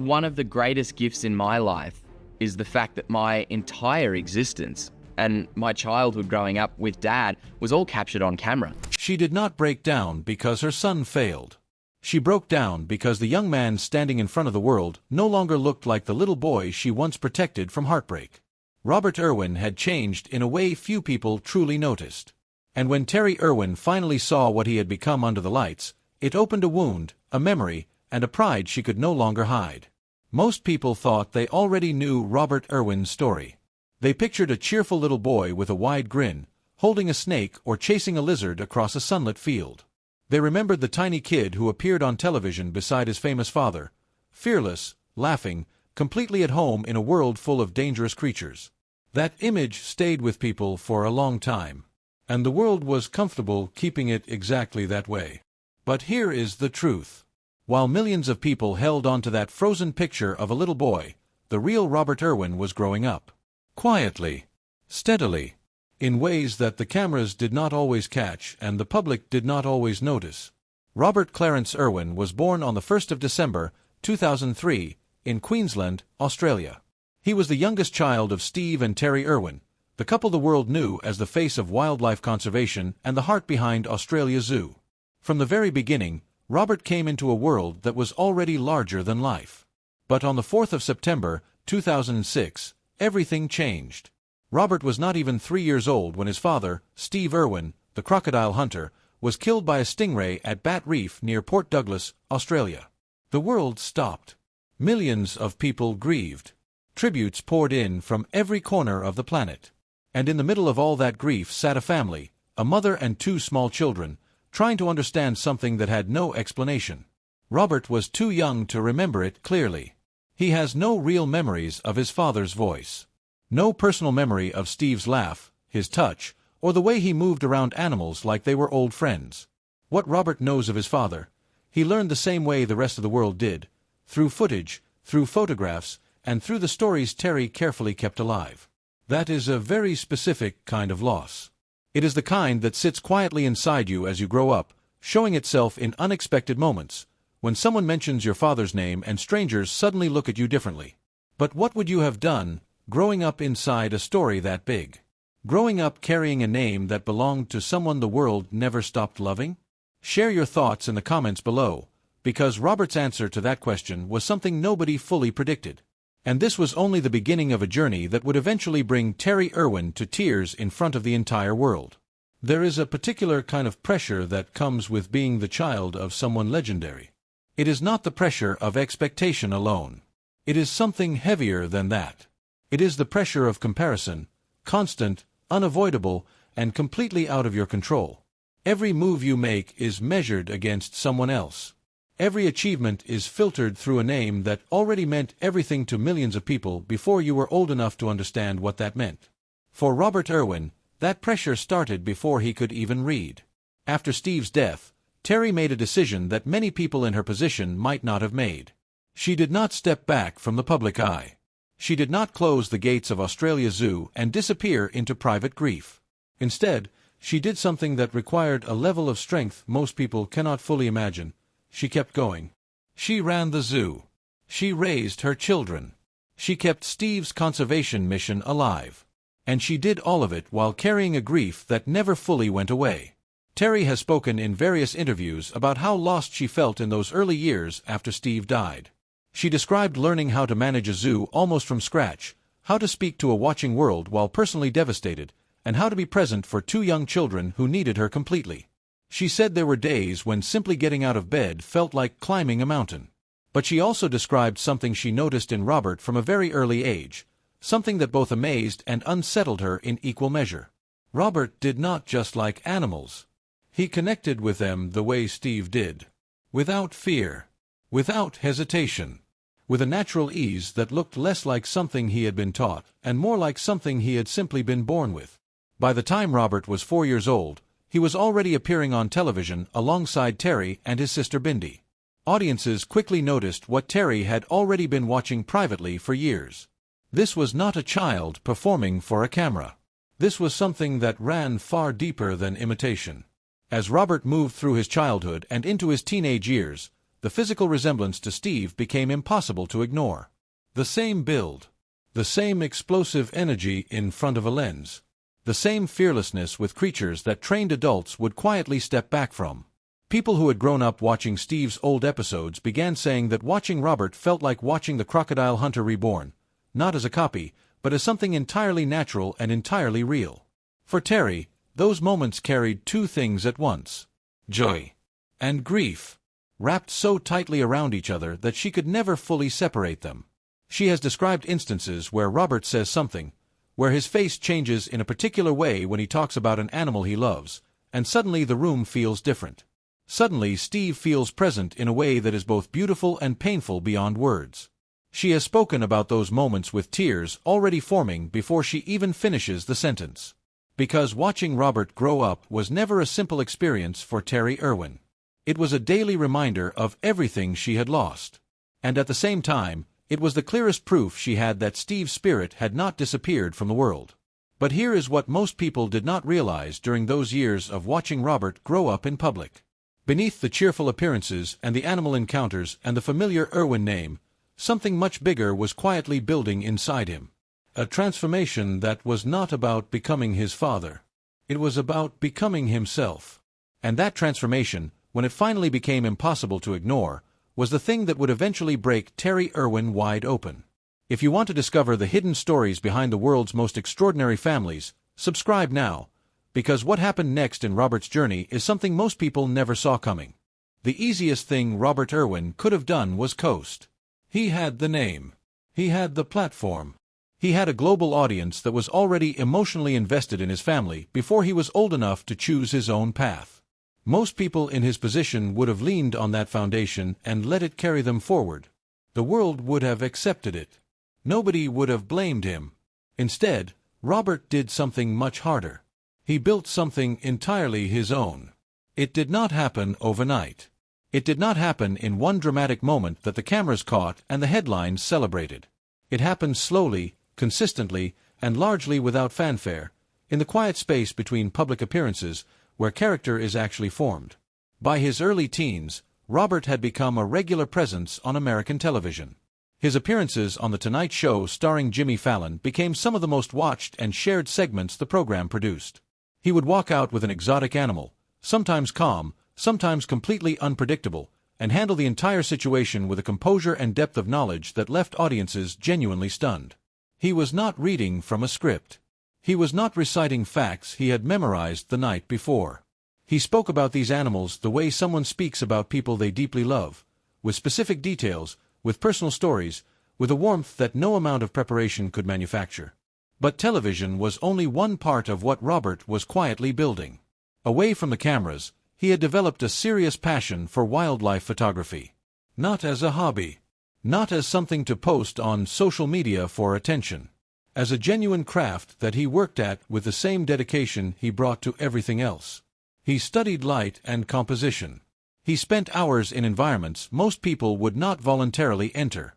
One of the greatest gifts in my life is the fact that my entire existence and my childhood growing up with Dad was all captured on camera. She did not break down because her son failed. She broke down because the young man standing in front of the world no longer looked like the little boy she once protected from heartbreak. Robert Irwin had changed in a way few people truly noticed. And when Terri Irwin finally saw what he had become under the lights, it opened a wound, a memory, and a pride she could no longer hide. Most people thought they already knew Robert Irwin's story. They pictured a cheerful little boy with a wide grin, holding a snake or chasing a lizard across a sunlit field. They remembered the tiny kid who appeared on television beside his famous father, fearless, laughing, completely at home in a world full of dangerous creatures. That image stayed with people for a long time, and the world was comfortable keeping it exactly that way. But here is the truth. While millions of people held on to that frozen picture of a little boy, the real Robert Irwin was growing up. Quietly, steadily, in ways that the cameras did not always catch and the public did not always notice. Robert Clarence Irwin was born on the 1st of December, 2003, in Queensland, Australia. He was the youngest child of Steve and Terri Irwin, the couple the world knew as the face of wildlife conservation and the heart behind Australia Zoo. From the very beginning, Robert came into a world that was already larger than life. But on the 4th of September, 2006, everything changed. Robert was not even 3 years old when his father, Steve Irwin, the crocodile hunter, was killed by a stingray at Bat Reef near Port Douglas, Australia. The world stopped. Millions of people grieved. Tributes poured in from every corner of the planet. And in the middle of all that grief sat a family, a mother and 2 small children, trying to understand something that had no explanation. Robert was too young to remember it clearly. He has no real memories of his father's voice. No personal memory of Steve's laugh, his touch, or the way he moved around animals like they were old friends. What Robert knows of his father, he learned the same way the rest of the world did, through footage, through photographs, and through the stories Terri carefully kept alive. That is a very specific kind of loss. It is the kind that sits quietly inside you as you grow up, showing itself in unexpected moments, when someone mentions your father's name and strangers suddenly look at you differently. But what would you have done, growing up inside a story that big? Growing up carrying a name that belonged to someone the world never stopped loving? Share your thoughts in the comments below, because Robert's answer to that question was something nobody fully predicted. And this was only the beginning of a journey that would eventually bring Terri Irwin to tears in front of the entire world. There is a particular kind of pressure that comes with being the child of someone legendary. It is not the pressure of expectation alone. It is something heavier than that. It is the pressure of comparison, constant, unavoidable, and completely out of your control. Every move you make is measured against someone else. Every achievement is filtered through a name that already meant everything to millions of people before you were old enough to understand what that meant. For Robert Irwin, that pressure started before he could even read. After Steve's death, Terri made a decision that many people in her position might not have made. She did not step back from the public eye. She did not close the gates of Australia Zoo and disappear into private grief. Instead, she did something that required a level of strength most people cannot fully imagine. She kept going. She ran the zoo. She raised her children. She kept Steve's conservation mission alive. And she did all of it while carrying a grief that never fully went away. Terri has spoken in various interviews about how lost she felt in those early years after Steve died. She described learning how to manage a zoo almost from scratch, how to speak to a watching world while personally devastated, and how to be present for 2 young children who needed her completely. She said there were days when simply getting out of bed felt like climbing a mountain. But she also described something she noticed in Robert from a very early age, something that both amazed and unsettled her in equal measure. Robert did not just like animals. He connected with them the way Steve did. Without fear. Without hesitation. With a natural ease that looked less like something he had been taught, and more like something he had simply been born with. By the time Robert was 4 years old, he was already appearing on television alongside Terri and his sister Bindi. Audiences quickly noticed what Terri had already been watching privately for years. This was not a child performing for a camera. This was something that ran far deeper than imitation. As Robert moved through his childhood and into his teenage years, the physical resemblance to Steve became impossible to ignore. The same build, the same explosive energy in front of a lens, the same fearlessness with creatures that trained adults would quietly step back from. People who had grown up watching Steve's old episodes began saying that watching Robert felt like watching the Crocodile Hunter reborn, not as a copy, but as something entirely natural and entirely real. For Terri, those moments carried two things at once: joy and grief, wrapped so tightly around each other that she could never fully separate them. She has described instances where Robert says something, where his face changes in a particular way when he talks about an animal he loves, and suddenly the room feels different. Suddenly Steve feels present in a way that is both beautiful and painful beyond words. She has spoken about those moments with tears already forming before she even finishes the sentence. Because watching Robert grow up was never a simple experience for Terri Irwin. It was a daily reminder of everything she had lost. And at the same time, it was the clearest proof she had that Steve's spirit had not disappeared from the world. But here is what most people did not realize during those years of watching Robert grow up in public. Beneath the cheerful appearances and the animal encounters and the familiar Irwin name, something much bigger was quietly building inside him. A transformation that was not about becoming his father. It was about becoming himself. And that transformation, when it finally became impossible to ignore, was the thing that would eventually break Terri Irwin wide open. If you want to discover the hidden stories behind the world's most extraordinary families, subscribe now, because what happened next in Robert's journey is something most people never saw coming. The easiest thing Robert Irwin could have done was coast. He had the name. He had the platform. He had a global audience that was already emotionally invested in his family before he was old enough to choose his own path. Most people in his position would have leaned on that foundation and let it carry them forward. The world would have accepted it. Nobody would have blamed him. Instead, Robert did something much harder. He built something entirely his own. It did not happen overnight. It did not happen in one dramatic moment that the cameras caught and the headlines celebrated. It happened slowly, consistently, and largely without fanfare, in the quiet space between public appearances, where character is actually formed. By his early teens, Robert had become a regular presence on American television. His appearances on The Tonight Show starring Jimmy Fallon became some of the most watched and shared segments the program produced. He would walk out with an exotic animal, sometimes calm, sometimes completely unpredictable, and handle the entire situation with a composure and depth of knowledge that left audiences genuinely stunned. He was not reading from a script. He was not reciting facts he had memorized the night before. He spoke about these animals the way someone speaks about people they deeply love, with specific details, with personal stories, with a warmth that no amount of preparation could manufacture. But television was only one part of what Robert was quietly building. Away from the cameras, he had developed a serious passion for wildlife photography. Not as a hobby. Not as something to post on social media for attention. As a genuine craft that he worked at with the same dedication he brought to everything else. He studied light and composition. He spent hours in environments most people would not voluntarily enter.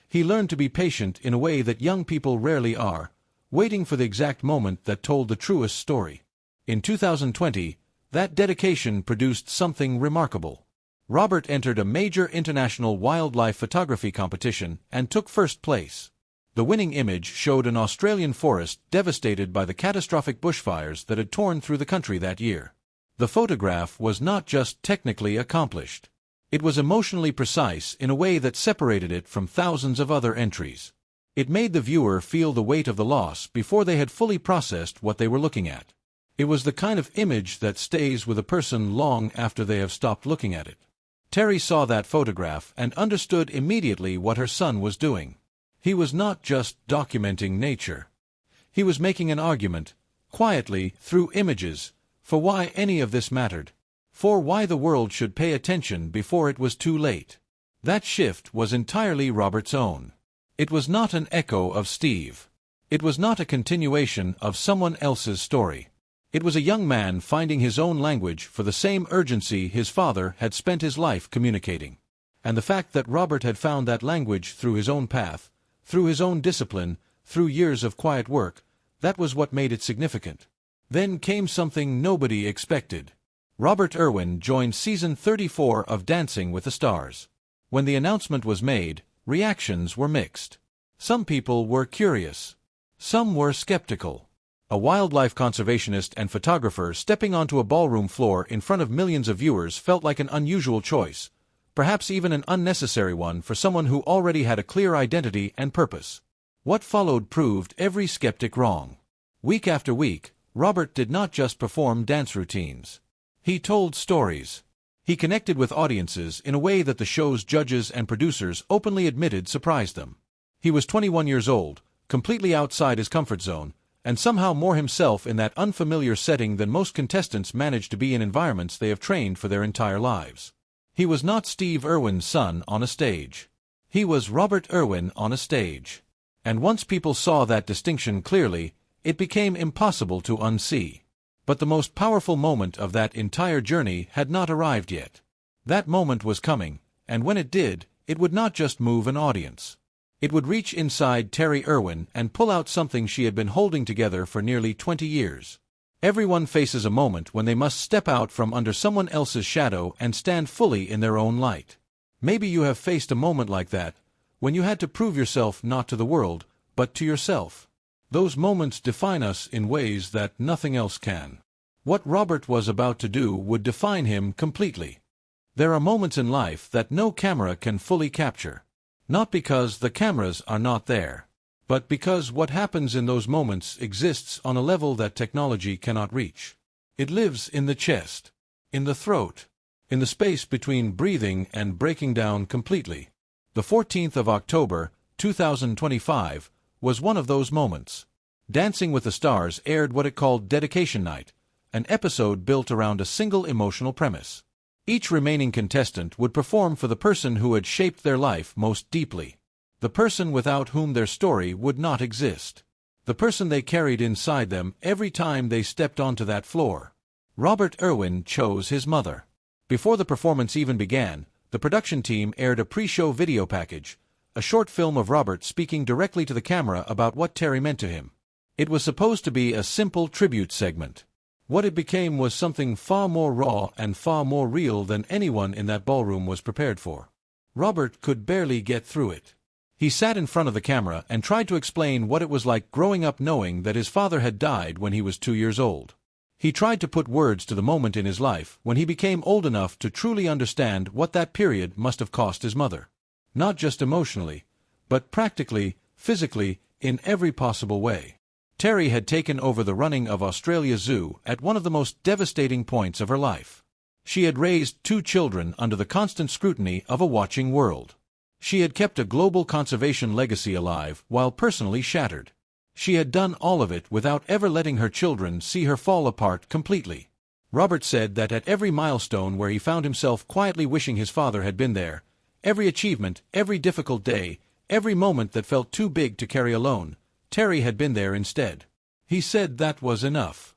He learned to be patient in a way that young people rarely are, waiting for the exact moment that told the truest story. In 2020, that dedication produced something remarkable. Robert entered a major international wildlife photography competition and took first place. The winning image showed an Australian forest devastated by the catastrophic bushfires that had torn through the country that year. The photograph was not just technically accomplished. It was emotionally precise in a way that separated it from thousands of other entries. It made the viewer feel the weight of the loss before they had fully processed what they were looking at. It was the kind of image that stays with a person long after they have stopped looking at it. Terri saw that photograph and understood immediately what her son was doing. He was not just documenting nature. He was making an argument, quietly, through images, for why any of this mattered. For why the world should pay attention before it was too late. That shift was entirely Robert's own. It was not an echo of Steve. It was not a continuation of someone else's story. It was a young man finding his own language for the same urgency his father had spent his life communicating. And the fact that Robert had found that language through his own path, through his own discipline, through years of quiet work, that was what made it significant. Then came something nobody expected. Robert Irwin joined season 34 of Dancing with the Stars. When the announcement was made, reactions were mixed. Some people were curious. Some were skeptical. A wildlife conservationist and photographer stepping onto a ballroom floor in front of millions of viewers felt like an unusual choice, perhaps even an unnecessary one for someone who already had a clear identity and purpose. What followed proved every skeptic wrong. Week after week, Robert did not just perform dance routines. He told stories. He connected with audiences in a way that the show's judges and producers openly admitted surprised them. He was 21 years old, completely outside his comfort zone, and somehow more himself in that unfamiliar setting than most contestants manage to be in environments they have trained for their entire lives. He was not Steve Irwin's son on a stage. He was Robert Irwin on a stage. And once people saw that distinction clearly, it became impossible to unsee. But the most powerful moment of that entire journey had not arrived yet. That moment was coming, and when it did, it would not just move an audience. It would reach inside Terri Irwin and pull out something she had been holding together for nearly 20 years. Everyone faces a moment when they must step out from under someone else's shadow and stand fully in their own light. Maybe you have faced a moment like that, when you had to prove yourself not to the world, but to yourself. Those moments define us in ways that nothing else can. What Robert was about to do would define him completely. There are moments in life that no camera can fully capture. Not because the cameras are not there, but because what happens in those moments exists on a level that technology cannot reach. It lives in the chest, in the throat, in the space between breathing and breaking down completely. The 14th of October, 2025, was one of those moments. Dancing with the Stars aired what it called Dedication Night, an episode built around a single emotional premise. Each remaining contestant would perform for the person who had shaped their life most deeply. The person without whom their story would not exist. The person they carried inside them every time they stepped onto that floor. Robert Irwin chose his mother. Before the performance even began, the production team aired a pre-show video package, a short film of Robert speaking directly to the camera about what Terri meant to him. It was supposed to be a simple tribute segment. What it became was something far more raw and far more real than anyone in that ballroom was prepared for. Robert could barely get through it. He sat in front of the camera and tried to explain what it was like growing up knowing that his father had died when he was 2 years old. He tried to put words to the moment in his life when he became old enough to truly understand what that period must have cost his mother. Not just emotionally, but practically, physically, in every possible way. Terri had taken over the running of Australia Zoo at one of the most devastating points of her life. She had raised 2 children under the constant scrutiny of a watching world. She had kept a global conservation legacy alive while personally shattered. She had done all of it without ever letting her children see her fall apart completely. Robert said that at every milestone where he found himself quietly wishing his father had been there, every achievement, every difficult day, every moment that felt too big to carry alone, Terri had been there instead. He said that was enough.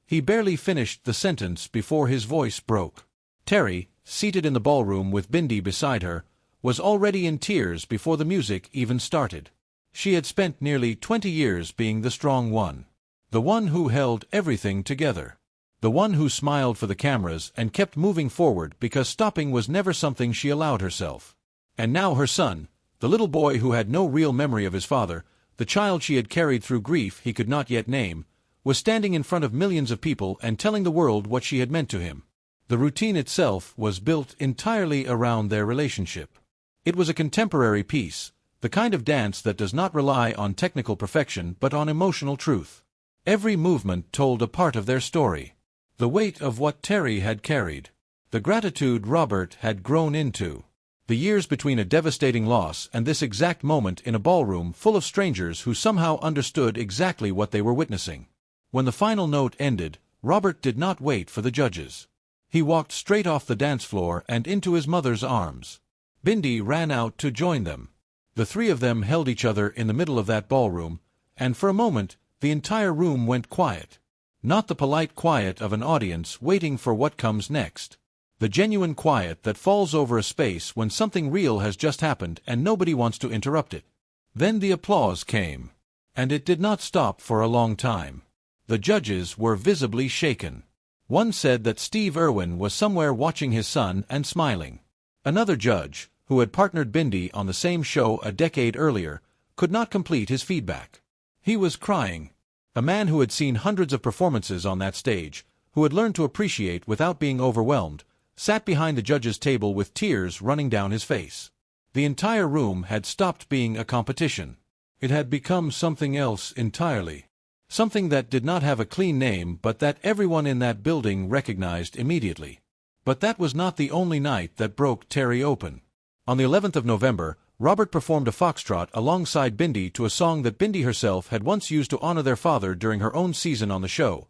He barely finished the sentence before his voice broke. Terri, seated in the ballroom with Bindi beside her, was already in tears before the music even started. She had spent nearly 20 years being the strong one. The one who held everything together. The one who smiled for the cameras and kept moving forward because stopping was never something she allowed herself. And now her son, the little boy who had no real memory of his father, the child she had carried through grief he could not yet name, was standing in front of millions of people and telling the world what she had meant to him. The routine itself was built entirely around their relationship. It was a contemporary piece, the kind of dance that does not rely on technical perfection but on emotional truth. Every movement told a part of their story. The weight of what Terri had carried. The gratitude Robert had grown into. The years between a devastating loss and this exact moment in a ballroom full of strangers who somehow understood exactly what they were witnessing. When the final note ended, Robert did not wait for the judges. He walked straight off the dance floor and into his mother's arms. Bindi ran out to join them. The 3 of them held each other in the middle of that ballroom, and for a moment, the entire room went quiet. Not the polite quiet of an audience waiting for what comes next. The genuine quiet that falls over a space when something real has just happened and nobody wants to interrupt it. Then the applause came. And it did not stop for a long time. The judges were visibly shaken. One said that Steve Irwin was somewhere watching his son and smiling. Another judge, who had partnered Bindi on the same show a decade earlier, could not complete his feedback. He was crying. A man who had seen hundreds of performances on that stage, who had learned to appreciate without being overwhelmed, sat behind the judge's table with tears running down his face. The entire room had stopped being a competition. It had become something else entirely. Something that did not have a clean name but that everyone in that building recognized immediately. But that was not the only night that broke Terri open. On the 11th of November, Robert performed a foxtrot alongside Bindi to a song that Bindi herself had once used to honor their father during her own season on the show,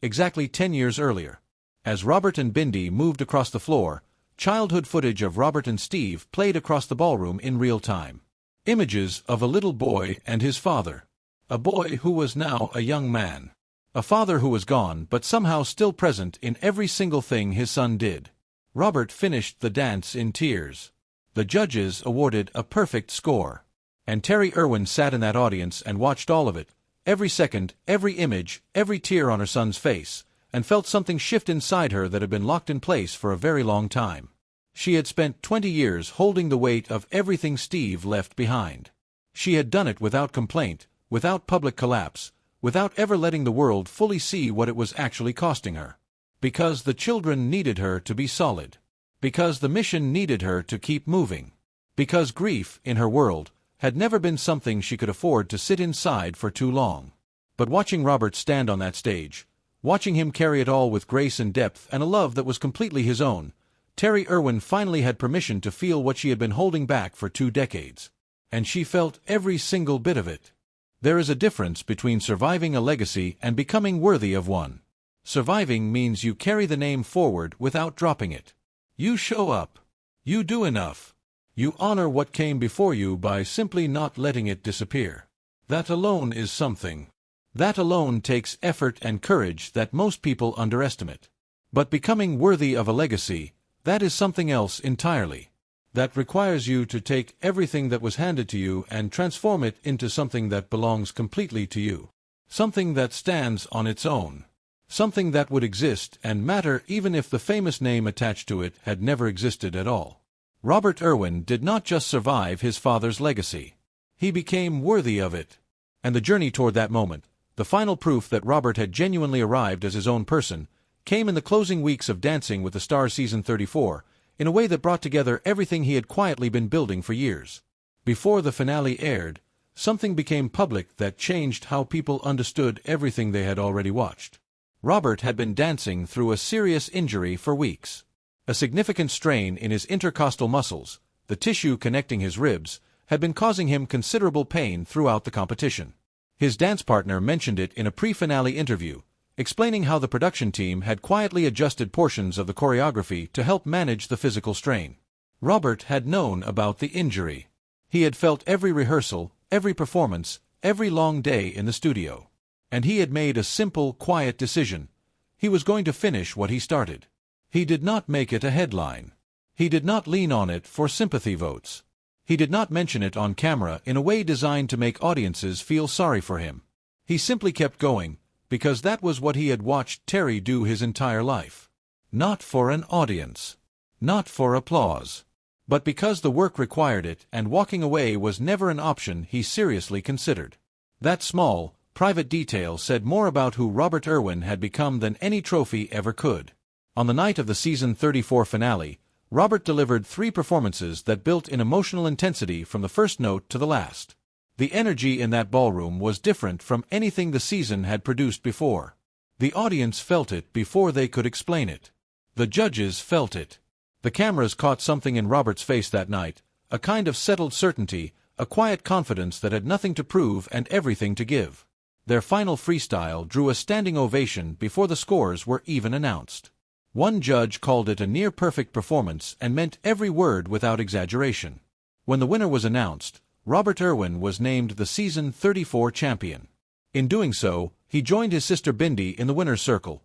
exactly 10 years earlier. As Robert and Bindi moved across the floor, childhood footage of Robert and Steve played across the ballroom in real time. Images of a little boy and his father. A boy who was now a young man. A father who was gone but somehow still present in every single thing his son did. Robert finished the dance in tears. The judges awarded a perfect score. And Terri Irwin sat in that audience and watched all of it, every second, every image, every tear on her son's face, and felt something shift inside her that had been locked in place for a very long time. She had spent 20 years holding the weight of everything Steve left behind. She had done it without complaint, without public collapse, without ever letting the world fully see what it was actually costing her. Because the children needed her to be solid. Because the mission needed her to keep moving. Because grief, in her world, had never been something she could afford to sit inside for too long. But watching Robert stand on that stage, watching him carry it all with grace and depth and a love that was completely his own, Terri Irwin finally had permission to feel what she had been holding back for 2 decades. And she felt every single bit of it. There is a difference between surviving a legacy and becoming worthy of one. Surviving means you carry the name forward without dropping it. You show up. You do enough. You honor what came before you by simply not letting it disappear. That alone is something. That alone takes effort and courage that most people underestimate. But becoming worthy of a legacy, that is something else entirely. That requires you to take everything that was handed to you and transform it into something that belongs completely to you. Something that stands on its own. Something that would exist and matter even if the famous name attached to it had never existed at all. Robert Irwin did not just survive his father's legacy. He became worthy of it. And the journey toward that moment, the final proof that Robert had genuinely arrived as his own person, came in the closing weeks of Dancing with the Stars Season 34, in a way that brought together everything he had quietly been building for years. Before the finale aired, something became public that changed how people understood everything they had already watched. Robert had been dancing through a serious injury for weeks. A significant strain in his intercostal muscles, the tissue connecting his ribs, had been causing him considerable pain throughout the competition. His dance partner mentioned it in a pre-finale interview, explaining how the production team had quietly adjusted portions of the choreography to help manage the physical strain. Robert had known about the injury. He had felt every rehearsal, every performance, every long day in the studio. And he had made a simple, quiet decision. He was going to finish what he started. He did not make it a headline. He did not lean on it for sympathy votes. He did not mention it on camera in a way designed to make audiences feel sorry for him. He simply kept going, because that was what he had watched Terri do his entire life. Not for an audience. Not for applause. But because the work required it and walking away was never an option he seriously considered. That small, private detail said more about who Robert Irwin had become than any trophy ever could. On the night of the Season 34 finale, Robert delivered 3 performances that built in emotional intensity from the first note to the last. The energy in that ballroom was different from anything the season had produced before. The audience felt it before they could explain it. The judges felt it. The cameras caught something in Robert's face that night, a kind of settled certainty, a quiet confidence that had nothing to prove and everything to give. Their final freestyle drew a standing ovation before the scores were even announced. One judge called it a near-perfect performance and meant every word without exaggeration. When the winner was announced, Robert Irwin was named the Season 34 champion. In doing so, he joined his sister Bindi in the winner's circle,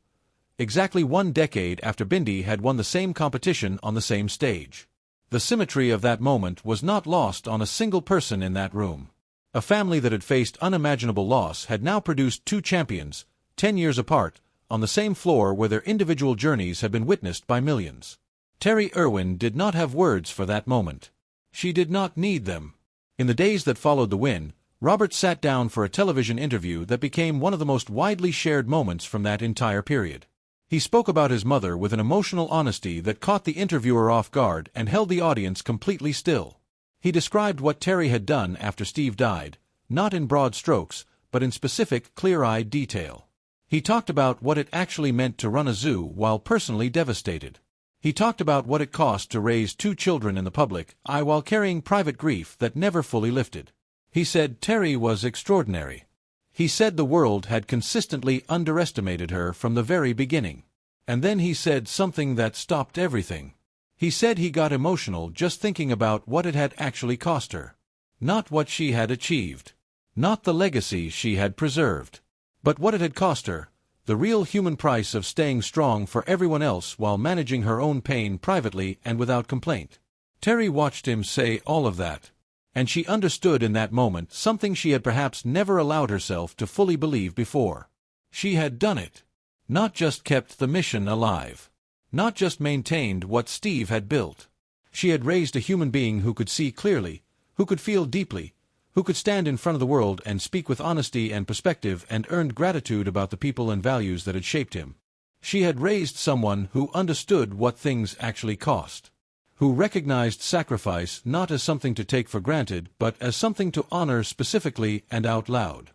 exactly 1 decade after Bindi had won the same competition on the same stage. The symmetry of that moment was not lost on a single person in that room. A family that had faced unimaginable loss had now produced 2 champions, 10 years apart, on the same floor where their individual journeys had been witnessed by millions. Terri Irwin did not have words for that moment. She did not need them. In the days that followed the win, Robert sat down for a television interview that became one of the most widely shared moments from that entire period. He spoke about his mother with an emotional honesty that caught the interviewer off guard and held the audience completely still. He described what Terri had done after Steve died, not in broad strokes, but in specific, clear-eyed detail. He talked about what it actually meant to run a zoo while personally devastated. He talked about what it cost to raise 2 children in the public eye while carrying private grief that never fully lifted. He said Terri was extraordinary. He said the world had consistently underestimated her from the very beginning. And then he said something that stopped everything. He said he got emotional just thinking about what it had actually cost her. Not what she had achieved. Not the legacy she had preserved. But what it had cost her, the real human price of staying strong for everyone else while managing her own pain privately and without complaint. Terri watched him say all of that. And she understood in that moment something she had perhaps never allowed herself to fully believe before. She had done it. Not just kept the mission alive. Not just maintained what Steve had built. She had raised a human being who could see clearly, who could feel deeply, who could stand in front of the world and speak with honesty and perspective and earned gratitude about the people and values that had shaped him. She had raised someone who understood what things actually cost. Who recognized sacrifice not as something to take for granted, but as something to honor specifically and out loud.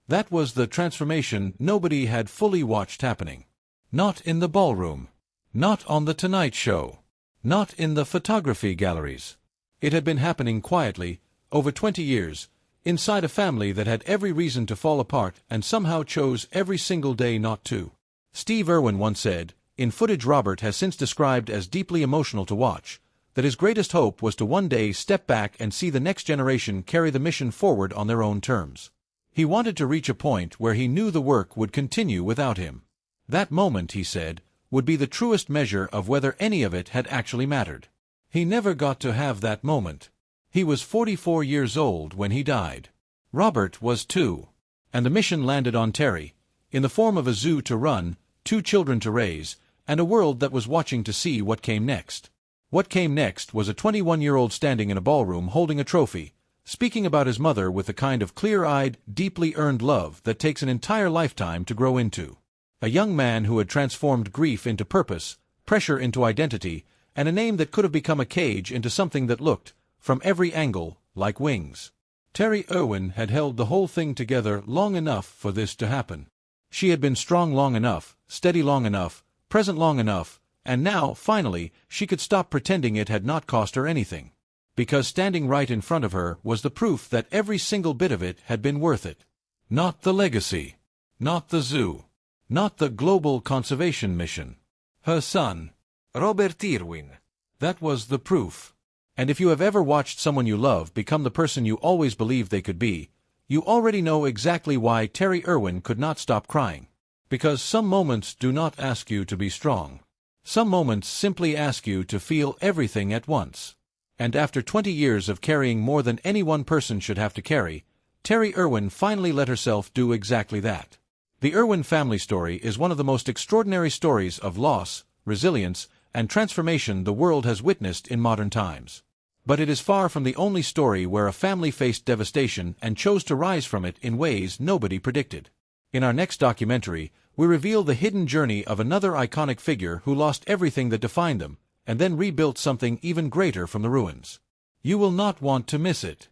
That was the transformation nobody had fully watched happening. Not in the ballroom. Not on The Tonight Show. Not in the photography galleries. It had been happening quietly, over 20 years, inside a family that had every reason to fall apart and somehow chose every single day not to. Steve Irwin once said, in footage Robert has since described as deeply emotional to watch, that his greatest hope was to one day step back and see the next generation carry the mission forward on their own terms. He wanted to reach a point where he knew the work would continue without him. That moment, he said, would be the truest measure of whether any of it had actually mattered. He never got to have that moment. He was 44 years old when he died. Robert was too. And the mission landed on Terri, in the form of a zoo to run, 2 children to raise, and a world that was watching to see what came next. What came next was a 21-year-old standing in a ballroom holding a trophy, speaking about his mother with the kind of clear-eyed, deeply earned love that takes an entire lifetime to grow into. A young man who had transformed grief into purpose, pressure into identity, and a name that could have become a cage into something that looked, from every angle, like wings. Terri Irwin had held the whole thing together long enough for this to happen. She had been strong long enough, steady long enough, present long enough, and now, finally, she could stop pretending it had not cost her anything. Because standing right in front of her was the proof that every single bit of it had been worth it. Not the legacy. Not the zoo. Not the global conservation mission. Her son, Robert Irwin. That was the proof. And if you have ever watched someone you love become the person you always believed they could be, you already know exactly why Terri Irwin could not stop crying. Because some moments do not ask you to be strong. Some moments simply ask you to feel everything at once. And after 20 years of carrying more than any one person should have to carry, Terri Irwin finally let herself do exactly that. The Irwin family story is one of the most extraordinary stories of loss, resilience, and transformation the world has witnessed in modern times. But it is far from the only story where a family faced devastation and chose to rise from it in ways nobody predicted. In our next documentary, we reveal the hidden journey of another iconic figure who lost everything that defined them, and then rebuilt something even greater from the ruins. You will not want to miss it.